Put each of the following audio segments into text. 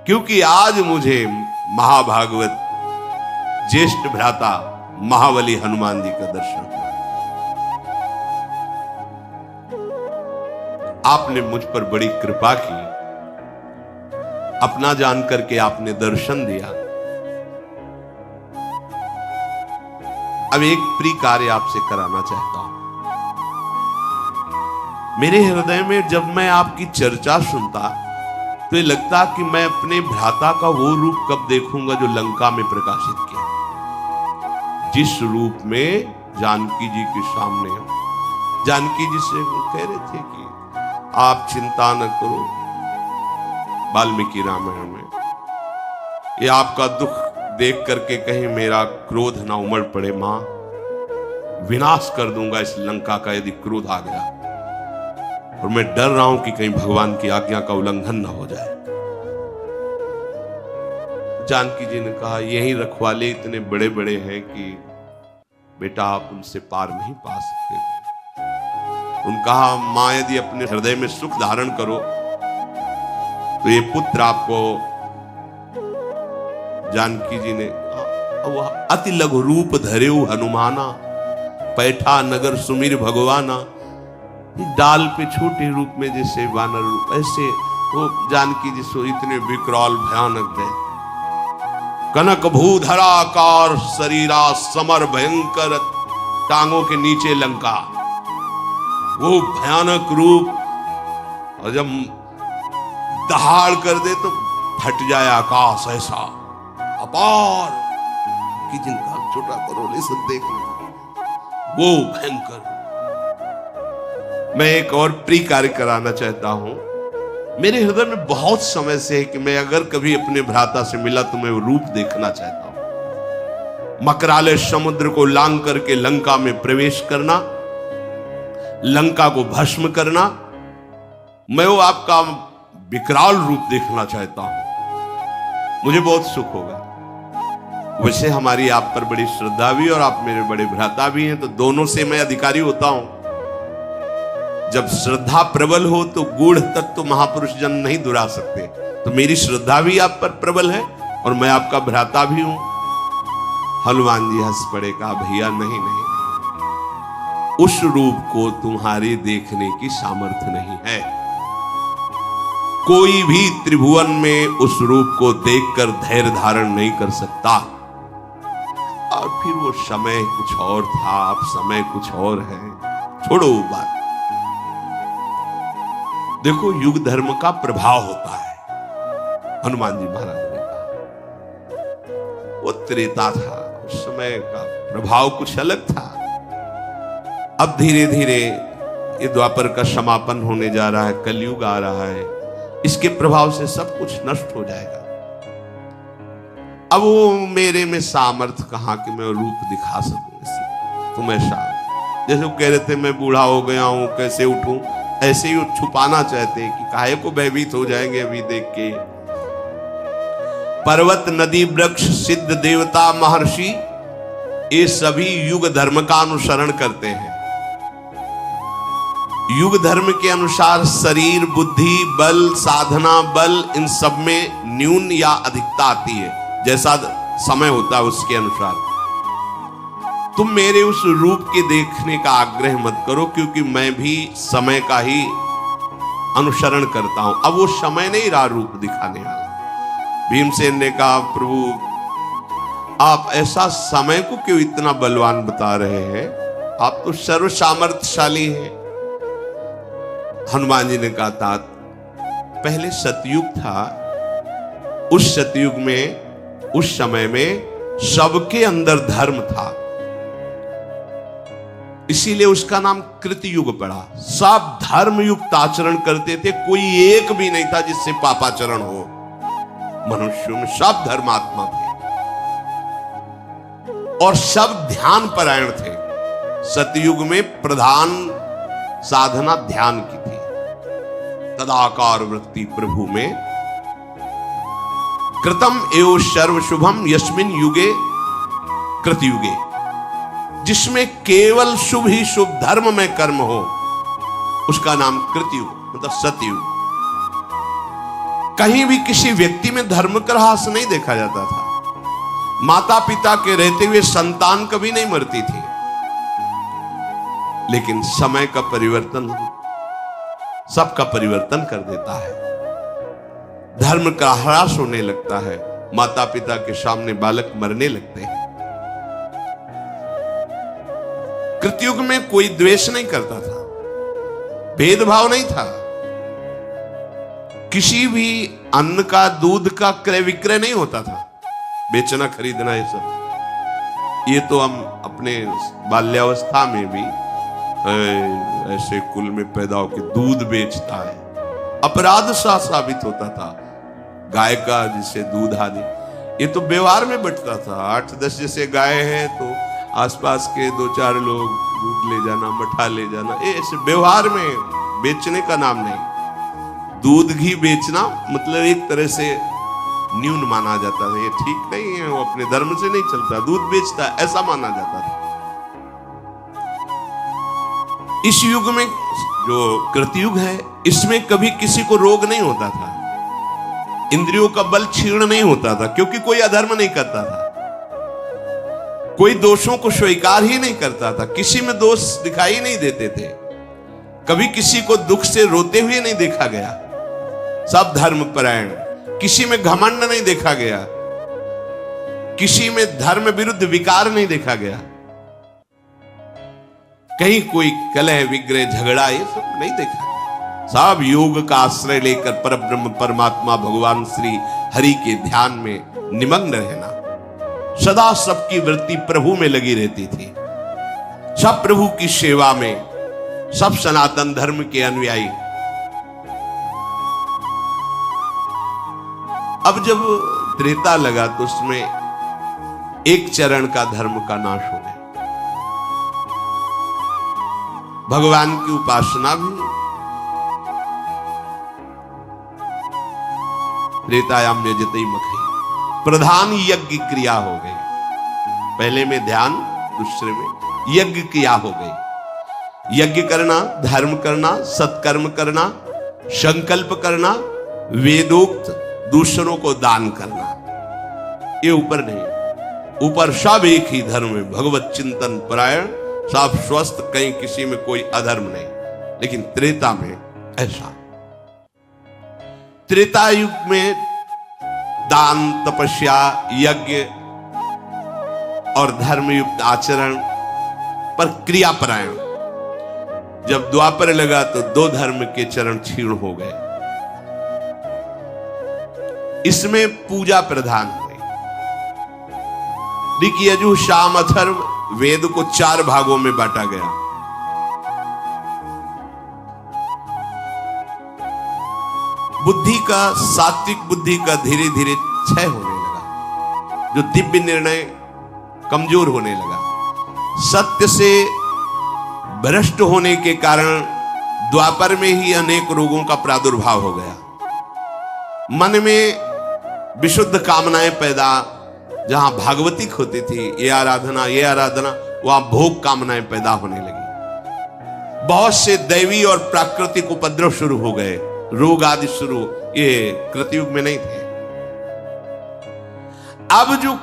क्योंकि आज मुझे महाभागवत ज्येष्ठ भ्राता महाबली हनुमान जी का दर्शन हुआ। आपने मुझ पर बड़ी कृपा की, अपना जान करके आपने दर्शन दिया। अब एक प्रिय कार्य आपसे कराना चाहता हूं। मेरे हृदय में जब मैं आपकी चर्चा सुनता तो ये लगता कि मैं अपने भ्राता का वो रूप कब देखूंगा जो लंका में प्रकाशित किया, जिस रूप में जानकी जी के सामने हो। जानकी जी से वो कह रहे थे कि आप चिंता न करो, वाल्मीकि रामायण में ये आपका दुख देख करके कहीं मेरा क्रोध ना उमड़ पड़े। मां, विनाश कर दूंगा इस लंका का यदि क्रोध आ गया, और मैं डर रहा हूं कि कहीं भगवान की आज्ञा का उल्लंघन ना हो जाए। जानकी जी ने कहा, यही रखवाले इतने बड़े बड़े हैं कि बेटा आप उनसे पार नहीं पा सकते। उन्होंने कहा, मां यदि अपने हृदय में सुख धारण करो तो ये पुत्र आपको। जानकी जी ने वह अति लघु रूप धरेऊ हनुमाना, पैठा नगर सुमिर भगवाना। डाल पे छोटे रूप में जैसे वानर रूप, ऐसे वो जानकी जी सो इतने विकराल भयानक है। कनक भूधराकार शरीरा समर भयंकर, टांगों के नीचे लंका, वो भयानक रूप। और जब दहाड़ कर दे तो फट जाए आकाश, ऐसा अपार कि जिनका छोटा करोले से देख वो भयंकर। मैं एक और प्रिय कार्य कराना चाहता हूं। मेरे हृदय में बहुत समय से है कि मैं अगर कभी अपने भ्राता से मिला तो मैं वो रूप देखना चाहता हूं। मकराले समुद्र को लांग करके लंका में प्रवेश करना, लंका को भस्म करना, मैं वो आपका विकराल रूप देखना चाहता हूं। मुझे बहुत सुख होगा। वैसे हमारी आप पर बड़ी श्रद्धा भी, और आप मेरे बड़े भ्राता भी हैं, तो दोनों से मैं अधिकारी होता हूं। जब श्रद्धा प्रबल हो तो गूढ़ तत्व महापुरुष जन नहीं दुरा सकते। तो मेरी श्रद्धा भी आप पर प्रबल है और मैं आपका भ्राता भी हूं। हनुमान जी हंस पड़े, कहा, भैया नहीं नहीं, उस रूप को तुम्हारे देखने की सामर्थ्य नहीं है। कोई भी त्रिभुवन में उस रूप को देखकर धैर्य धारण नहीं कर सकता। और फिर वो समय कुछ और था, अब समय कुछ और है। छोड़ो वो बात। देखो, युग धर्म का प्रभाव होता है। हनुमान जी महाराज ने कहा, वो त्रेता था, उस समय का प्रभाव कुछ अलग था। अब धीरे धीरे ये द्वापर का समापन होने जा रहा है, कलयुग आ रहा है, इसके प्रभाव से सब कुछ नष्ट हो जाएगा। अब वो मेरे में सामर्थ्य कहां कि मैं रूप दिखा सकूं इसे। तुम ऐसा जैसे वो कह रहे थे, मैं बूढ़ा हो गया हूं, कैसे उठूं, ऐसे ही छुपाना चाहते हैं कि काहे को भयभीत हो जाएंगे अभी देख के। पर्वत नदी वृक्ष सिद्ध देवता महर्षि, ये सभी युग धर्म का अनुसरण करते हैं। युग धर्म के अनुसार शरीर, बुद्धि, बल, साधना बल, इन सब में न्यून या अधिकता आती है, जैसा समय होता है उसके अनुसार। तुम मेरे उस रूप के देखने का आग्रह मत करो, क्योंकि मैं भी समय का ही अनुसरण करता हूं। अब वो समय नहीं रहा रूप दिखाने वाला। भीमसेन ने कहा, प्रभु आप ऐसा समय को क्यों इतना बलवान बता रहे हैं, आप तो सर्व सामर्थ्यशाली हैं। हनुमान जी ने कहा, तात, पहले सतयुग था, उस सतयुग में, उस समय में सबके अंदर धर्म था, इसीलिए उसका नाम कृतयुग पड़ा। सब धर्म युक्त आचरण करते थे, कोई एक भी नहीं था जिससे पापाचरण हो। मनुष्यों में सब धर्मात्मा थे और सब ध्यान परायण थे। सतयुग में प्रधान साधना ध्यान की थी। तदाकार वृत्ति प्रभु में कृतम एव सर्व शुभम यस्मिन युगे कृतयुगे, जिसमें केवल शुभ ही शुभ धर्म में कर्म हो, उसका नाम कृतयुग मतलब सतयुग। कहीं भी किसी व्यक्ति में धर्म का ह्रास नहीं देखा जाता था। माता पिता के रहते हुए संतान कभी नहीं मरती थी, लेकिन समय का परिवर्तन सबका परिवर्तन कर देता है। धर्म का ह्रास होने लगता है, माता पिता के सामने बालक मरने लगते हैं। कृतयुग में कोई द्वेष नहीं करता था, भेदभाव नहीं था, किसी भी अन्न का दूध का क्रय विक्रय नहीं होता था, बेचना खरीदना ये सब। ये तो हम अपने बाल्यावस्था में भी ऐसे कुल में पैदा होकर दूध बेचता है, अपराध सा साबित होता था। गाय का जिसे दूध आदि ये तो व्यवहार में बंटता था। 8-10 जैसे गाय है तो आसपास के 2-4 लोग दूध ले जाना, मठा ले जाना, ये ऐसे व्यवहार में, बेचने का नाम नहीं। दूध घी बेचना मतलब एक तरह से न्यून माना जाता था, ये ठीक नहीं है, वो अपने धर्म से नहीं चलता, दूध बेचता है, ऐसा माना जाता था। इस युग में जो कृतयुग है, इसमें कभी किसी को रोग नहीं होता था, इंद्रियों का बल क्षीण नहीं होता था, क्योंकि कोई अधर्म नहीं करता था, कोई दोषों को स्वीकार ही नहीं करता था, किसी में दोष दिखाई नहीं देते थे, कभी किसी को दुख से रोते हुए नहीं देखा गया, सब धर्म परायण। किसी में घमंड नहीं देखा गया, किसी में धर्म विरुद्ध विकार नहीं देखा गया, कहीं कोई कलह विग्रह झगड़ा ये सब नहीं देखा गया। सब योग का आश्रय लेकर परब्रह्म परमात्मा भगवान श्री हरि के ध्यान में निमग्न रहना, सदा सबकी वृत्ति प्रभु में लगी रहती थी, सब प्रभु की सेवा में, सब सनातन धर्म के अनुयायी। अब जब त्रेता लगा तो उसमें एक चरण का धर्म का नाश हो गया, भगवान की उपासना भी त्रेतायाम यजते मखई, प्रधान यज्ञ क्रिया हो गई। पहले में ध्यान, दूसरे में यज्ञ क्रिया हो गई। यज्ञ करना, धर्म करना, सत्कर्म करना, संकल्प करना, वेदोक्त दूसरों को दान करना, ये ऊपर नहीं। ऊपर सब एक ही धर्म है, भगवत चिंतन परायण, सब स्वस्थ, कहीं किसी में कोई अधर्म नहीं। लेकिन त्रेता में ऐसा, त्रेता युग में दान, तपस्या, यज्ञ और धर्मयुक्त आचरण पर क्रिया परायण। जब द्वापर लगा तो 2 धर्म के चरण क्षीण हो गए, इसमें पूजा प्रधान हुई। ऋक, यजु, साम, अथर्व वेद को 4 भागों में बांटा गया। बुद्धि का, सात्विक बुद्धि का धीरे धीरे क्षय होने लगा, जो दिव्य निर्णय कमजोर होने लगा। सत्य से भ्रष्ट होने के कारण द्वापर में ही अनेक रोगों का प्रादुर्भाव हो गया। मन में विशुद्ध कामनाएं पैदा, जहां भागवतिक होती थी, ये आराधना ये आराधना, वहां भोग कामनाएं पैदा होने लगी। बहुत से दैवी और प्राकृतिक उपद्रव शुरू हो गए, रोग आदि शुरू, ये कृतयुग में नहीं थे। अब जो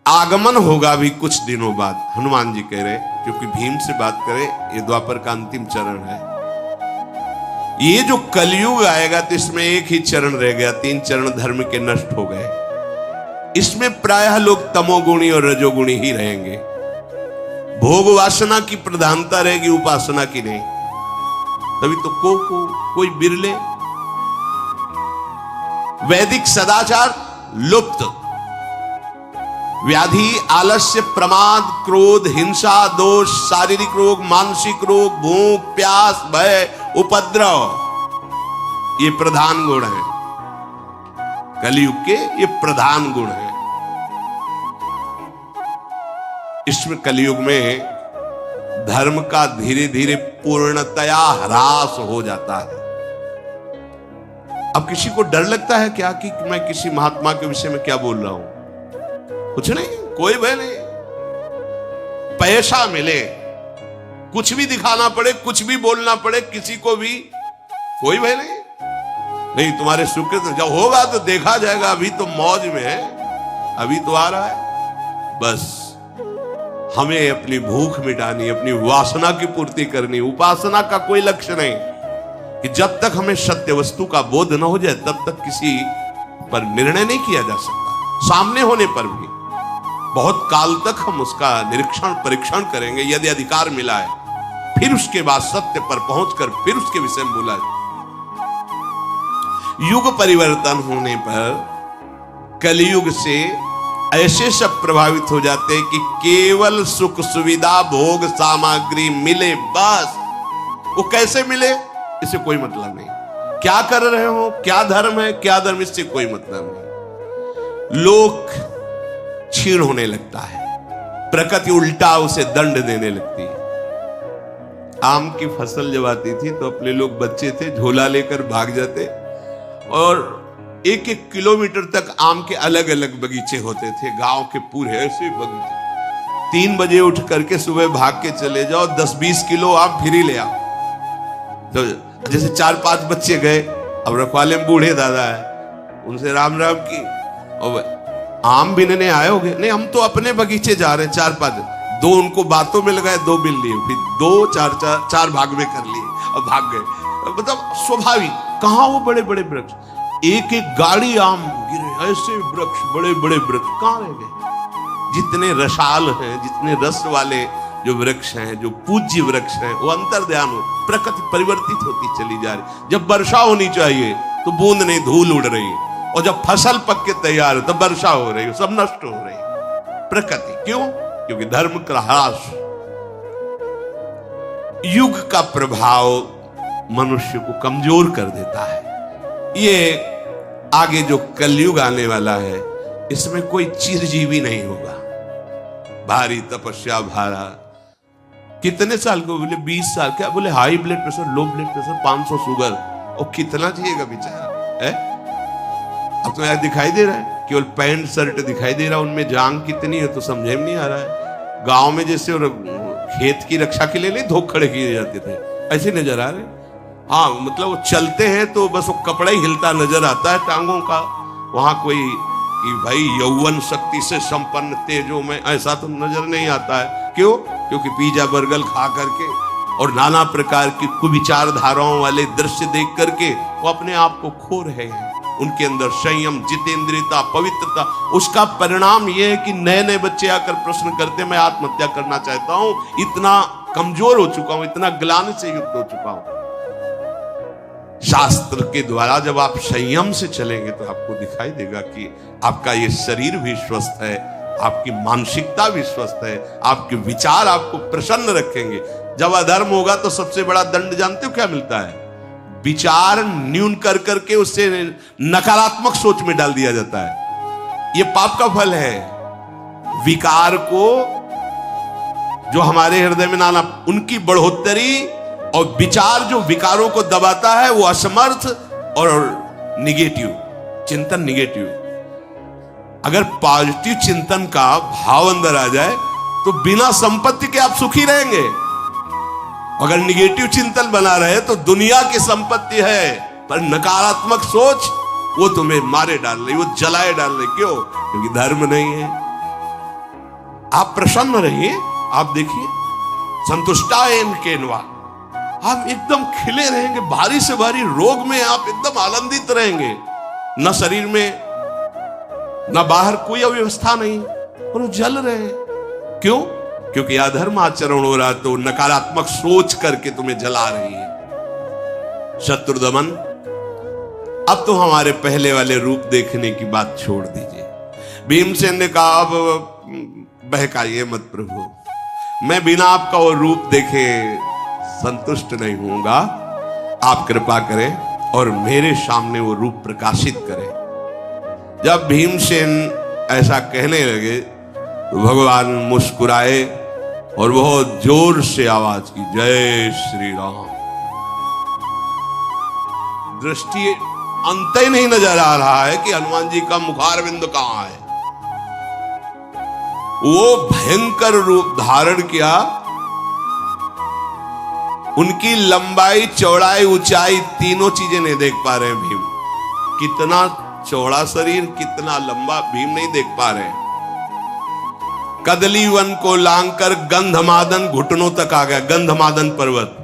आगमन होगा भी कुछ दिनों बाद, हनुमान जी कह रहे, क्योंकि भीम से बात करें, ये द्वापर का अंतिम चरण है। ये जो कलयुग आएगा तो इसमें एक ही चरण रह गया, 3 चरण धर्म के नष्ट हो गए। इसमें प्रायः लोग तमोगुणी और रजोगुणी ही रहेंगे, भोग वासना की प्रधानता रहेगी, उपासना की नहीं। तभी तो कोई बिरले। वैदिक सदाचार लुप्त, व्याधि, आलस्य, प्रमाद, क्रोध, हिंसा, दोष, शारीरिक रोग, मानसिक रोग, भूख, प्यास, भय, उपद्रव, ये प्रधान गुण हैं कलयुग के, ये प्रधान गुण हैं। इसमें कलयुग में धर्म का धीरे धीरे पूर्णतया ह्रास हो जाता है। अब किसी को डर लगता है क्या कि मैं किसी महात्मा के विषय में क्या बोल रहा हूं? कुछ नहीं, कोई भय नहीं। पैसा मिले, कुछ भी दिखाना पड़े, कुछ भी बोलना पड़े, किसी को भी कोई भय नहीं। नहीं तुम्हारे सुकृत जब होगा तो देखा जाएगा, अभी तो मौज में है, अभी तो आ रहा है। बस हमें अपनी भूख मिटानी, अपनी वासना की पूर्ति करनी। उपासना का कोई लक्ष्य नहीं कि जब तक हमें सत्य वस्तु का बोध न हो जाए तब तक किसी पर निर्णय नहीं किया जा सकता। सामने होने पर भी बहुत काल तक हम उसका निरीक्षण परीक्षण करेंगे, यदि अधिकार मिला है, फिर उसके बाद सत्य पर पहुंचकर फिर उसके विषय में बोला जाए। युग परिवर्तन होने पर कलयुग से ऐसे सब प्रभावित हो जाते हैं कि केवल सुख सुविधा भोग सामग्री मिले बस। वो कैसे मिले इससे कोई मतलब नहीं, क्या कर रहे हो, क्या धर्म है क्या धर्म, इससे कोई मतलब नहीं। लोक क्षीण होने लगता है, प्रकृति उल्टा उसे दंड देने लगती है। आम की फसल जब आती थी तो अपने लोग बच्चे थे झोला लेकर भाग जाते और एक एक किलोमीटर तक आम के अलग अलग बगीचे होते थे, गांव के पूरे ऐसे बगीचे। 3 बजे उठ करके सुबह भाग के चले जाओ, 10-20 किलो आम फिर ही ले आओ। तो जैसे 4-5 बच्चे गए, अब रखवाले में बूढ़े दादा है, उनसे राम राम की, और आम बीनने आए होगे, नहीं हम तो अपने बगीचे जा रहे हैं। 4-5 2 उनको बातों में लगाए, 2 बिन लिए, फिर 2-4 भाग में कर लिए और भाग गए। मतलब स्वाभाविक, कहां वो बड़े बड़े वृक्ष, एक एक गाड़ी आम गिरे, ऐसे वृक्ष बड़े बड़े वृक्ष कहां रह गए। जितने रसाल हैं, जितने रस वाले जो वृक्ष हैं, जो पूज्य वृक्ष हैं, वो अंतर्ध्यान हो, प्रकृति परिवर्तित होती चली जा रही। जब वर्षा होनी चाहिए तो बूंद नहीं, धूल उड़ रही, और जब फसल पक के तैयार है तब वर्षा हो रही, सब नष्ट हो रही प्रकृति। क्यों? क्योंकि धर्म का ह्रास। युग का प्रभाव मनुष्य को कमजोर कर देता है। ये आगे जो कलयुग आने वाला है इसमें कोई चिरजीवी नहीं होगा। भारी तपस्या भारा, कितने साल को बोले 20 साल, क्या बोले high blood pressure, low blood pressure, 500 sugar, और कितना जिएगा बेचारा है। अब तो यार दिखाई दे रहा है, केवल पैंट शर्ट दिखाई दे रहा है, उनमें जांग कितनी है तो समझ में नहीं आ रहा है। गांव में जैसे खेत की रक्षा के लिए नहीं धोख खड़े किए जाते थे, ऐसे नजर आ रहे। हाँ मतलब वो चलते हैं तो बस वो कपड़ा ही हिलता नजर आता है टांगों का, वहां कोई कि भाई यौवन शक्ति से संपन्न तेजो में, ऐसा तो नजर नहीं आता है। क्यों? क्योंकि पिज्जा बर्गर खा करके और नाना प्रकार की कुविचार धाराओं वाले दृश्य देख करके वो अपने आप को खो रहे हैं। उनके अंदर संयम, जितेंद्रियता, पवित्रता, उसका परिणाम यह है कि नए नए बच्चे आकर प्रश्न करते, मैं आत्महत्या करना चाहता हूं, इतना कमजोर हो चुका हूं, इतना ग्लानि से युक्त हो चुका हूं। शास्त्र के द्वारा जब आप संयम से चलेंगे तो आपको दिखाई देगा कि आपका ये शरीर भी स्वस्थ है, आपकी मानसिकता भी स्वस्थ है, आपके विचार आपको प्रसन्न रखेंगे। जब अधर्म होगा तो सबसे बड़ा दंड जानते हो क्या मिलता है? विचार न्यून कर करके उससे नकारात्मक सोच में डाल दिया जाता है। यह पाप का फल है। विकार को जो हमारे हृदय में नाना, उनकी बढ़ोतरी, और विचार जो विकारों को दबाता है वो असमर्थ और निगेटिव चिंतन, निगेटिव। अगर पॉजिटिव चिंतन का भाव अंदर आ जाए तो बिना संपत्ति के आप सुखी रहेंगे। अगर निगेटिव चिंतन बना रहे तो दुनिया की संपत्ति है, पर नकारात्मक सोच वो तुम्हें मारे डाल रही, वो जलाए डाल रही। क्यों? क्योंकि धर्म नहीं है। आप प्रसन्न रहिए, आप देखिए, संतुष्टायन केनवा, आप एकदम खिले रहेंगे। भारी से भारी रोग में आप एकदम आनंदित रहेंगे, न शरीर में न बाहर कोई अव्यवस्था नहीं, और जल रहे हैं। क्यों? क्योंकि अधर्म आचरण हो रहा तो नकारात्मक सोच करके तुम्हें जला रही है। शत्रुदमन, अब तो हमारे पहले वाले रूप देखने की बात छोड़ दीजिए। भीमसेन ने कहा अब बहकाइए मत प्रभु, मैं बिना आपका वो रूप देखे संतुष्ट नहीं होऊंगा। आप कृपा करें और मेरे सामने वो रूप प्रकाशित करें। जब भीमसेन ऐसा कहने लगे तो भगवान मुस्कुराए और बहुत जोर से आवाज की, जय श्री राम। दृष्टि अंत ही नहीं नजर आ रहा है कि हनुमान जी का मुखारविंद कहां है। वो भयंकर रूप धारण किया, उनकी लंबाई, चौड़ाई, ऊंचाई तीनों चीजें नहीं देख पा रहे हैं भीम। कितना चौड़ा शरीर, कितना लंबा, भीम नहीं देख पा रहे। कदली वन को लांघकर गंधमादन घुटनों तक आ गया, गंधमादन पर्वत।